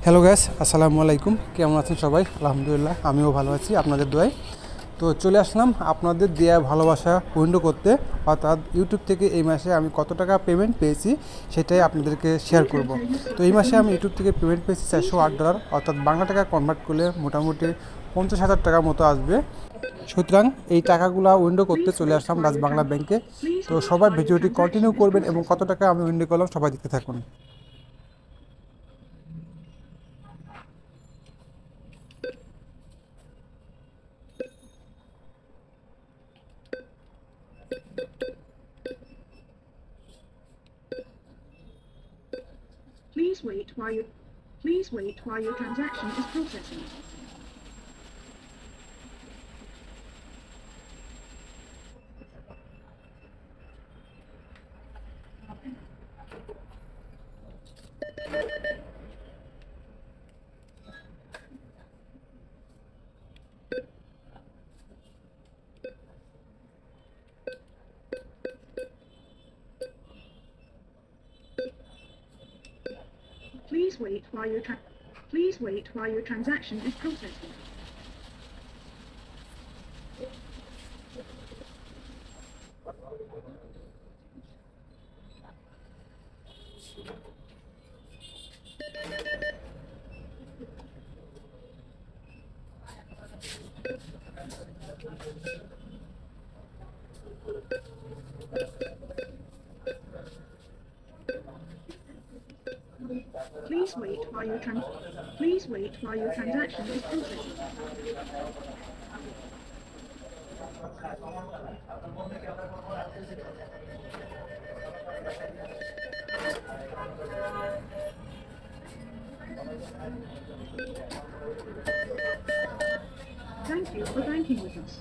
Hello guys, আসসালামু আলাইকুম। কেমন আছেন সবাই? আলহামদুলিল্লাহ, আমিও ভালো আছি আপনাদের দোয়ায়। তো চলে আসলাম আপনাদের দেয়া ভালোবাসা উইন্ডো করতে, অর্থাৎ ইউটিউব থেকে এই মাসে আমি কত টাকা পেমেন্ট পেয়েছি সেটাই আপনাদেরকে শেয়ার করব। তো এই মাসে আমি ইউটিউব থেকে পেমেন্ট পেয়েছি $408, অর্থাৎ বাংলা টাকা কনভার্ট করলে মোটামুটি 50,000 টাকার মতো আসবে। সুতরাং এই টাকাগুলো উইন্ডো করতে চলে আসলাম রাজ বাংলা ব্যাংকে। তো সবাই ভিডিওটি কন্টিনিউ করবেন এবং কত টাকা আমি উইন্ডো করলাম সবাই দেখতে থাকুন। Please wait while your transaction is processing. Please wait while your transaction is processing. Please wait while your transaction is processing. Thank you for banking with us.